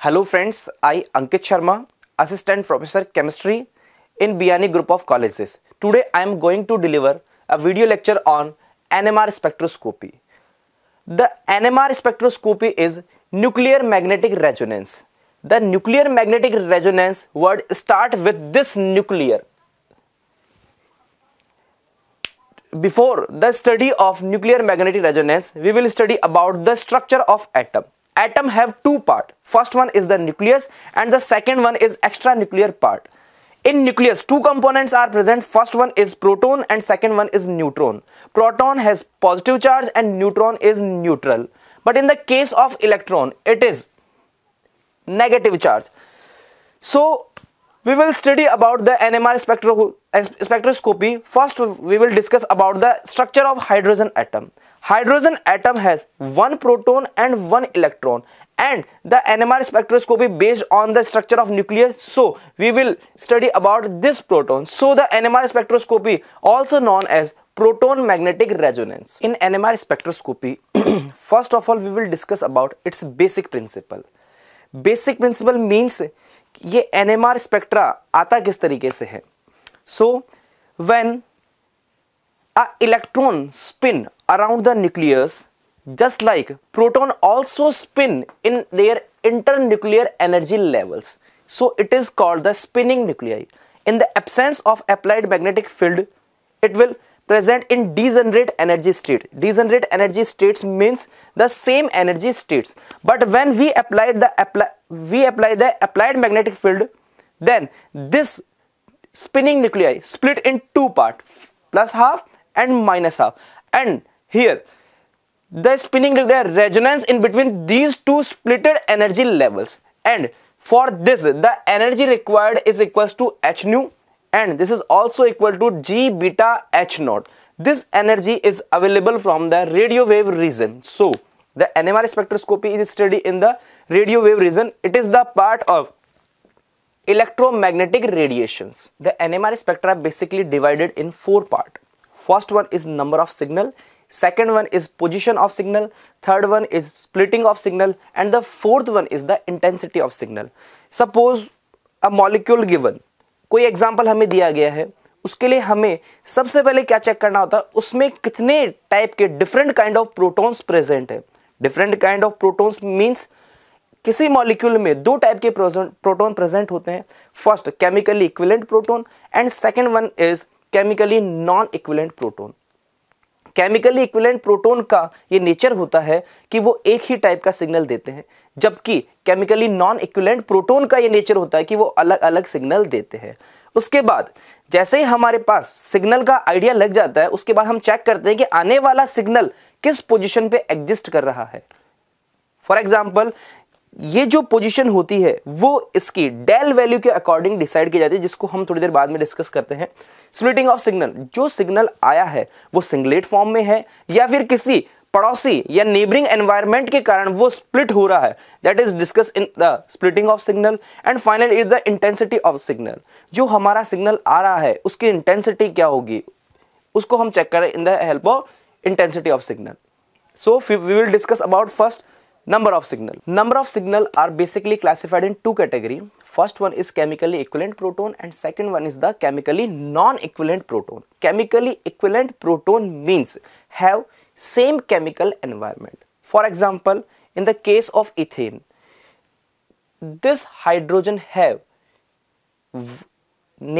Hello friends, I Ankit Sharma, Assistant Professor Chemistry in Biani Group of Colleges. Today I am going to deliver a video lecture on NMR spectroscopy. The NMR spectroscopy is nuclear magnetic resonance. The nuclear magnetic resonance word start with this nuclear. Before the study of nuclear magnetic resonance, we will study about the structure of atom. Atom have two parts. First one is the nucleus and the second one is extranuclear part. In nucleus, two components are present. First one is proton and second one is neutron. Proton has positive charge and neutron is neutral. But in the case of electron, it is negative charge. So we will study about the NMR spectroscopy. First we will discuss about the structure of hydrogen atom. Hydrogen atom has one proton and one electron, and the NMR spectroscopy based on the structure of nucleus. So we will study about this proton. So the NMR spectroscopy, also known as proton magnetic resonance. In NMR spectroscopy, first of all we will discuss about its basic principle. Basic principle means ये NMR spectra आता किस तरीके से है. So when a electron spin around the nucleus, just like proton also spin in their internuclear energy levels, so it is called the spinning nuclei. In the absence of applied magnetic field, it will present in degenerate energy state. Degenerate energy states means the same energy states, but when we apply the applied magnetic field, then this spinning nuclei split in two parts, plus half and minus half, and here the spinning nuclei resonance in between these two splitted energy levels, and for this the energy required is equals to h nu, and this is also equal to g beta h naught. This energy is available from the radio wave region. So the NMR spectroscopy is studied in the radio wave region. It is the part of electromagnetic radiations. The NMR spectra basically divided in four parts. First one is number of signal, second one is position of signal, third one is splitting of signal, and the fourth one is the intensity of signal. Suppose a molecule given, कोई example हमें दिया गया है, उसके लिए हमें सबसे पहले क्या चेक करना होता है, उसमें कितने टाइप के different kind of protons present है. Different kind of protons means किसी मॉलिक्यूल में दो टाइप के प्रोटॉन प्रेजेंट होते हैं. First chemically equivalent proton and second one is chemically non equivalent proton. Chemically equivalent proton का ये नेचर होता है कि वो एक ही टाइप का सिग्नल देते हैं, जबकि केमिकली नॉन इक्विवेलेंट प्रोटॉन का ये नेचर होता है कि वो अलग अलग सिग्नल देते हैं. उसके बाद जैसे ही हमारे पास सिग्नल का आइडिया लग जाता है, उसके बाद हम चेक करते हैं कि आने वाला सिग्नल किस पोजीशन पे एग्जिस्ट कर रहा है. फॉर एग्जांपल ये जो पोजीशन होती है वो इसकी डेल वैल्यू के अकॉर्डिंग डिसाइड की जाती है, जिसको हम थोड़ी देर बाद में डिस्कस करते हैं. स्प्लिटिंग ऑफ सिग्नल, जो सिग्नल आया है वो सिंगलेट फॉर्म में है या फिर किसी पड़ोसी या नेबरिंग एनवायरनमेंट के कारण वो स्प्लिट हो रहा है, that is discuss in the splitting of signal. And final is the intensity of signal. जो हमारा सिग्नल आ रहा है उसकी इंटेंसिटी क्या होगी, उसको हम चेक करें in the help of intensity of signal. So we will discuss about first number of signal. Number of signal are basically classified in two category. First one is chemically equivalent proton and second one is the chemically non-equivalent proton. Chemically equivalent proton means have same chemical environment. For example, in the case of ethane, this hydrogen have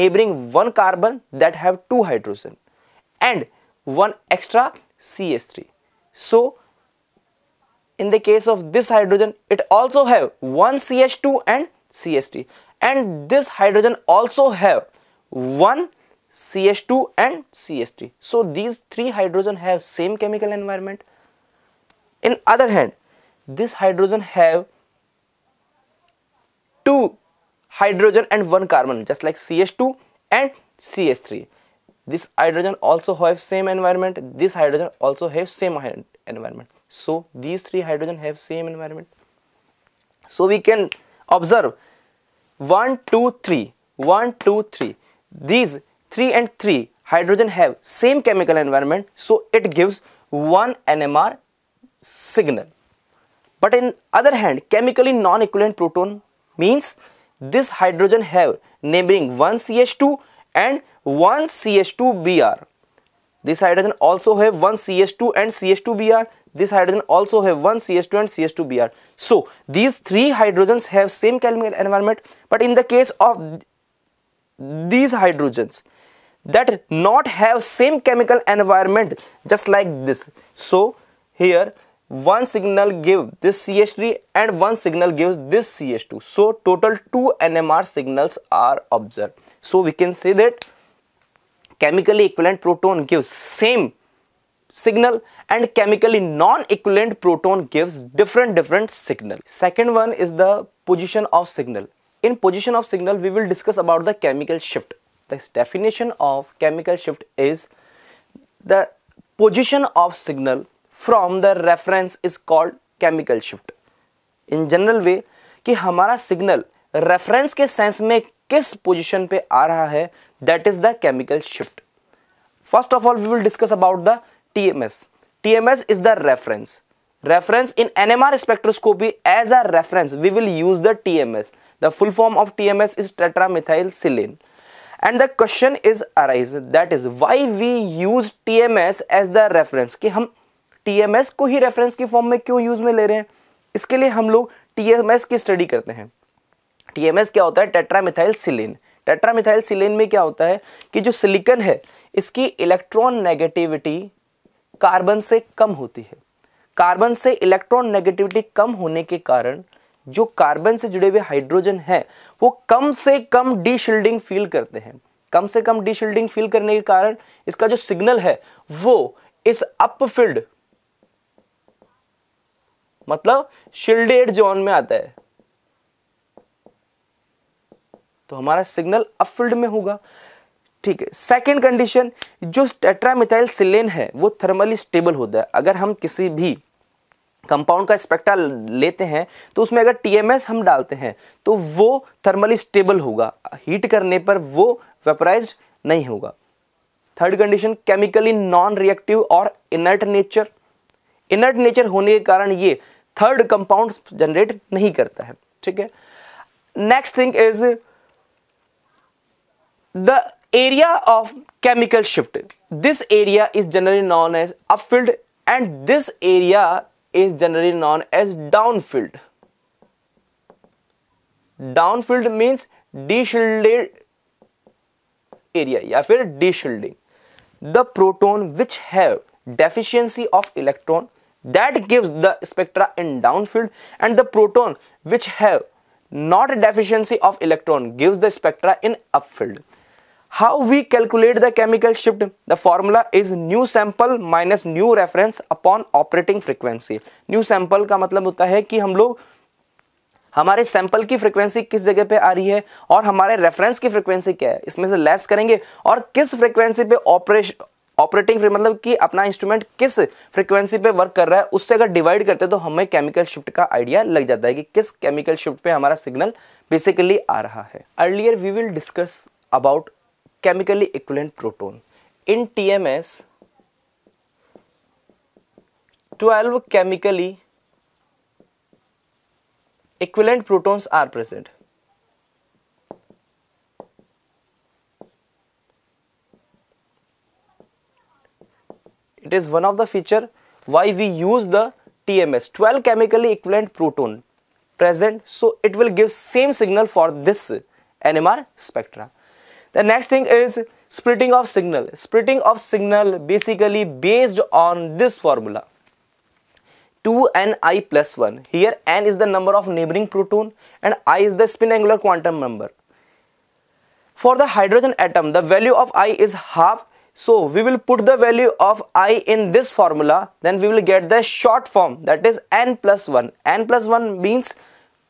neighboring one carbon that have two hydrogen and one extra CH3. So in the case of this hydrogen, it also have one CH2 and CH3, and this hydrogen also have one CH2 and CH3. So these three hydrogen have same chemical environment. In other hand, this hydrogen have two hydrogen and one carbon, just like CH2 and CH3. This hydrogen also have same environment. This hydrogen also have same environment. So these three hydrogen have same environment. So we can observe 1, 2, 3, 1, 2, 3. These 3 and 3 hydrogen have same chemical environment. So it gives one NMR signal. But in other hand, chemically non-equivalent proton means this hydrogen have neighboring one CH2 and one CH2Br. This hydrogen also have one CH2 and CH2Br. This hydrogen also have one CH2 and CH2Br. So these three hydrogens have same chemical environment, but in the case of these hydrogens that not have same chemical environment, just like this. So here one signal give this CH3 and one signal gives this CH2. So total 2 NMR signals are observed. So we can say that chemically equivalent proton gives same signal and chemically non-equivalent proton gives different signal. Second one is the position of signal. In position of signal, we will discuss about the chemical shift. The definition of chemical shift is the position of signal from the reference is called chemical shift. In general way कि हमारा signal reference के sense में किस position पे आ रहा है, that is the chemical shift. First of all, we will discuss about the TMS. TMS is the reference. Reference in NMR spectroscopy, as a reference we will use the TMS. The full form of TMS is tetramethylsilane. And the question is arise, that is why we use TMS as the reference. कि हम TMS को ही reference की form में क्यों use में ले रहे हैं? इसके लिए हम लोग TMS की स्टडी करते हैं. TMS क्या होता है? टेट्रामिथाइलसिलेन. टेट्रामिथाइलसिलेन में क्या होता है कि जो सिलिकॉन है इसकी इलेक्ट्रॉन नेगेटिविटी कार्बन से कम होती है. कार्बन से इलेक्ट्रॉन नेगेटिविटी कम होने के कारण जो कार्बन से जुड़े हुए हाइड्रोजन है वो कम से कम डीशिल्डिंग फील करते हैं. कम से कम डीशिल्डिंग फील करने के कारण इसका जो सिग्नल है वो इस अपफील्ड मतलब शील्डेड जोन में आता है. तो हमारा सिग्नल अपफील्ड में होगा. ठीक है. सेकेंड कंडीशन, जो टेट्रामिथाइलसिलेन है वो थर्मली स्टेबल होता है. अगर हम किसी भी कंपाउंड का स्पेक्ट्रा लेते हैं तो उसमें अगर टीएमएस हम डालते हैं तो वो थर्मली स्टेबल होगा, हीट करने पर वो वेपराइज्ड नहीं होगा. Third condition, chemically non reactive और इनर्ट नेचर. इनर्ट नेचर होने के कारण ये थर्ड कंपाउंड जनरेट नहीं करता है. ठीक है. Next thing is the area of chemical shift. This area is generally known as upfield and this area is generally known as downfield. Downfield means deshielded area या फिर deshielding. The proton which have deficiency of electron that gives the spectra in downfield and the proton which have not deficiency of electron gives the spectra in upfield. How we calculate the chemical shift? The formula is new sample minus new reference upon operating frequency. New sample का मतलब होता है कि हम लोग हमारे sample की frequency किस जगह पे आ रही है और हमारे रेफरेंस की फ्रीक्वेंसी क्या है, इसमें से लेस करेंगे और किस फ्रीक्वेंसी पे ऑपरेटिंग मतलब कि अपना इंस्ट्रूमेंट किस फ्रीक्वेंसी पे वर्क कर रहा है उससे अगर डिवाइड करते हैं तो हमें केमिकल शिफ्ट का आइडिया लग जाता है कि किस केमिकल शिफ्ट पे हमारा सिग्नल बेसिकली आ रहा है. Earlier we will discuss about chemically equivalent proton. In TMS, 12 chemically equivalent protons are present. It is one of the feature why we use the TMS. 12 chemically equivalent proton present, so it will give same signal for this NMR spectra. The next thing is splitting of signal. Splitting of signal basically based on this formula 2ni plus 1. Here n is the number of neighboring proton and I is the spin angular quantum number. For the hydrogen atom, the value of I is half. So we will put the value of I in this formula. Then we will get the short form, that is n plus 1. n plus 1 means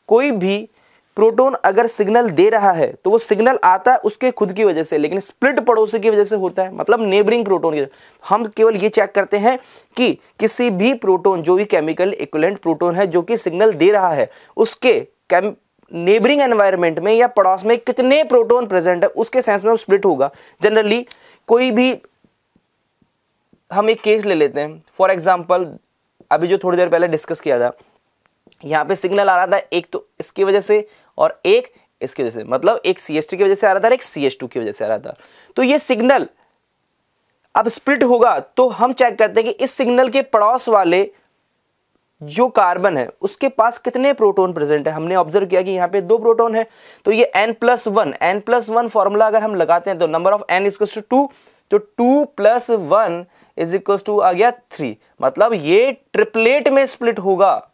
कोई भी proton अगर signal दे रहा है तो वो signal आता है उसके खुद की वजह से, लेकिन स्प्लिट पड़ोसी की वजह से होता है, मतलब नेबरिंग प्रोटोन की. हम केवल ये चेक करते हैं कि किसी भी प्रोटोन जो भी केमिकल इक्विवेलेंट प्रोटोन है जो कि सिग्नल दे रहा है उसके नेबरिंग एनवायरनमेंट में या पड़ोस में कितने प्रोटोन प्रेजेंट है उसके सेंस में वो स्प्लिट होगा. जनरली कोई भी हम एक केस ले लेते हैं, फॉर एग्जाम्पल अभी जो थोड़ी देर पहले डिस्कस किया था यहाँ पे सिग्नल आ रहा था एक तो इसकी वजह से और एक इसकी वजह से, मतलब एक CH3 की वजह से आ रहा था और एक CH2 की वजह से आ रहा था। तो ये सिग्नल अब स्प्लिट होगा तो हम चेक करते हैं कि इस सिग्नल के पड़ोस वाले जो कार्बन है उसके पास कितने प्रोटॉन प्रेजेंट है। हमने ऑब्जर्व किया कि यहाँ पे 2 प्रोटॉन है, तो ये n+1 फॉर्मूला अगर हम लगाते हैं तो number of n equals to 2, तो 2 + 1 इज इक्वल्स टू आ गया 3, मतलब ये ट्रिपलेट में स्प्लिट होगा।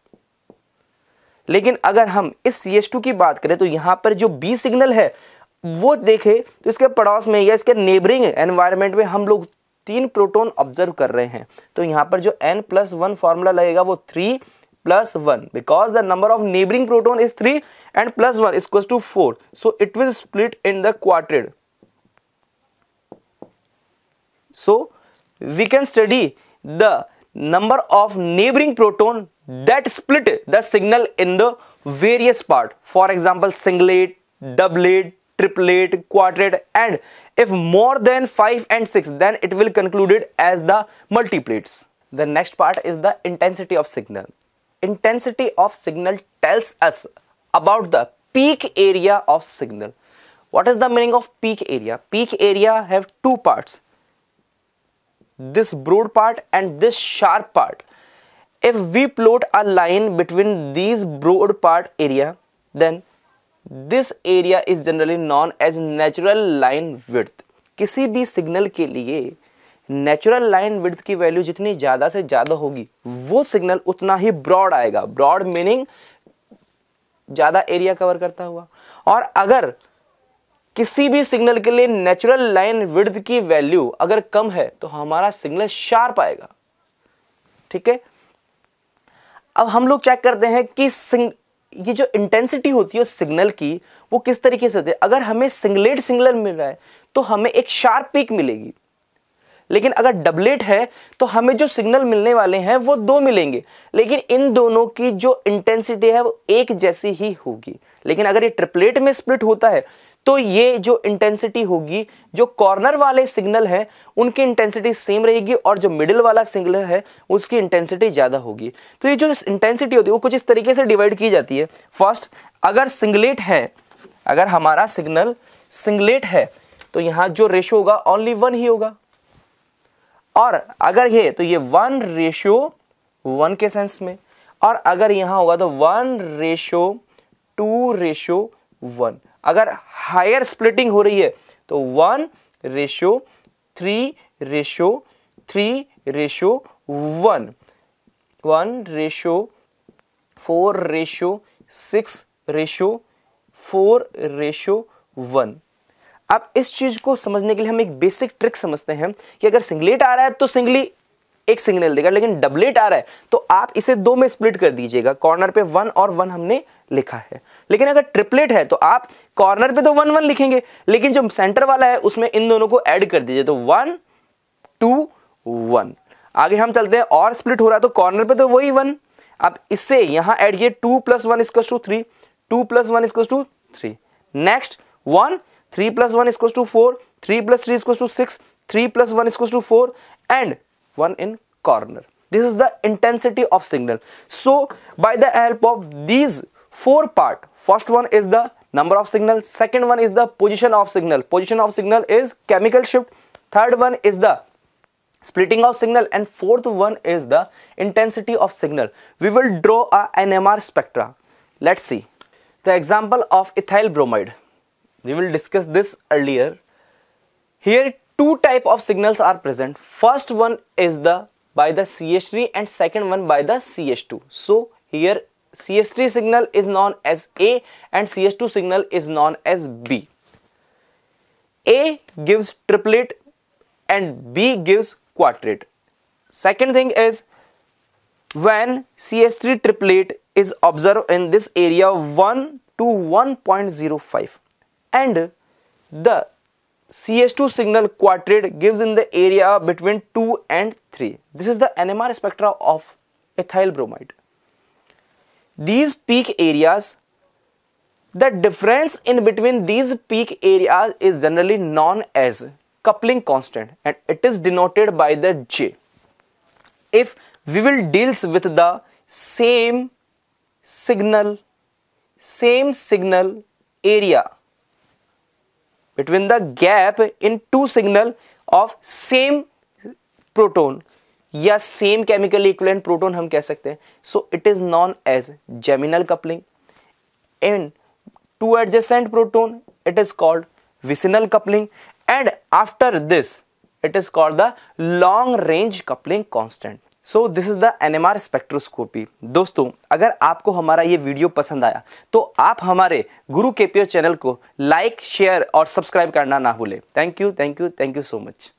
लेकिन अगर हम इस CH2 की बात करें तो यहां पर जो B सिग्नल है वो देखे तो इसके पड़ोस में या इसके नेबरिंग एनवायरनमेंट में हम लोग 3 प्रोटॉन ऑब्जर्व कर रहे हैं। तो यहां पर जो n+1 फॉर्मूला लगेगा वो 3 + 1, because the number of neighbouring proton is 3 and +1 is equals to 4, so it will split in the quadrat. So we can study the number of neighboring proton that split the signal in the various part, for example singlet, doublet, triplet, quadrat, and if more than 5 and 6 then it will concluded as the multiplets. The next part is the intensity of signal. Intensity of signal tells us about the peak area of signal. What is the meaning of peak area? Peak area have 2 parts, this broad part and this sharp part. If we plot a line between these broad part area, then this area is generally known as natural line width. किसी भी signal के लिए natural line width की value जितनी ज्यादा से ज्यादा होगी वो सिग्नल उतना ही ब्रॉड आएगा। ब्रॉड मीनिंग ज्यादा एरिया कवर करता हुआ। और अगर किसी भी सिग्नल के लिए नेचुरल लाइन विड्थ की वैल्यू अगर कम है तो हमारा सिग्नल शार्प आएगा। ठीक है, अब हम लोग चेक करते हैं कि ये जो इंटेंसिटी होती है उस सिग्नल की वो किस तरीके से होती है। अगर हमें सिंगलेट सिग्नल मिल रहा है तो हमें एक शार्प पीक मिलेगी, लेकिन अगर डबलेट है तो हमें जो सिग्नल मिलने वाले हैं वो 2 मिलेंगे, लेकिन इन दोनों की जो इंटेंसिटी है वो एक जैसी ही होगी। लेकिन अगर ये ट्रिपलेट में स्प्लिट होता है तो ये जो इंटेंसिटी होगी, जो कॉर्नर वाले सिग्नल है उनकी इंटेंसिटी सेम रहेगी और जो मिडिल वाला सिग्नल है उसकी इंटेंसिटी ज्यादा होगी। तो ये जो इंटेंसिटी होती है वो कुछ इस तरीके से डिवाइड की जाती है। फर्स्ट, अगर सिंगलेट है, अगर हमारा सिग्नल सिंगलेट है तो यहां जो रेशियो होगा ओनली 1 ही होगा, और अगर ये तो ये 1:1 के सेंस में, और अगर यहां होगा तो 1:2:1। अगर हायर स्प्लिटिंग हो रही है तो 1:3:3:1, 1:4:6:4:1। अब इस चीज को समझने के लिए हम एक बेसिक ट्रिक समझते हैं कि अगर सिंगलेट आ रहा है तो सिंगली एक सिग्नल देगा, लेकिन डबलेट आ रहा है तो आप इसे 2 में स्प्लिट कर दीजिएगा। कॉर्नर पे 1 और 1 हमने लिखा है, लेकिन अगर ट्रिपलेट है तो आप कॉर्नर पे तो 1 1 लिखेंगे, लेकिन जो सेंटर वाला है उसमें इन दोनों को ऐड कर दीजिए, तो 1 2 1। आगे हम चलते हैं, और स्प्लिट हो रहा है तो कॉर्नर पे तो वही 1, अब इससे यहां ऐड किए 2 + 1 = 3, 2 + 1 = 3। Next 1 3 + 1 = 4, 3 + 3 = 6, 3 + 1 = 4 and 1 in corner. This is the intensity of signal. So by the help of these 4 part, first one is the number of signal, second one is the position of signal. Position of signal is chemical shift. Third one is the splitting of signal, and fourth one is the intensity of signal. We will draw a NMR spectra. Let's see the example of ethyl bromide. We will discuss this earlier. Here 2 type of signals are present. First one is the by the CH3 and second one by the CH2. So here CH3 signal is known as A and CH2 signal is known as B. A gives triplet and B gives quadrat. Second thing is when CH3 triplet is observed in this area 1 to 1.05 and the CH2 signal quadrat gives in the area between 2 and 3. This is the NMR spectra of ethyl bromide. These peak areas, the difference in between these peak areas is generally known as coupling constant and it is denoted by the J. If we will deals with the same signal area between the gap in two signal of same proton या same chemically equivalent proton हम कह सकते हैं. So it is known as geminal coupling. In two adjacent proton it is called vicinal coupling, and after this it is called the long range coupling constant. So this is the NMR spectroscopy. दोस्तों अगर आपको हमारा ये video पसंद आया तो आप हमारे गुरु केपीओ चैनल को लाइक, शेयर और सब्सक्राइब करना ना भूलें. Thank you so much.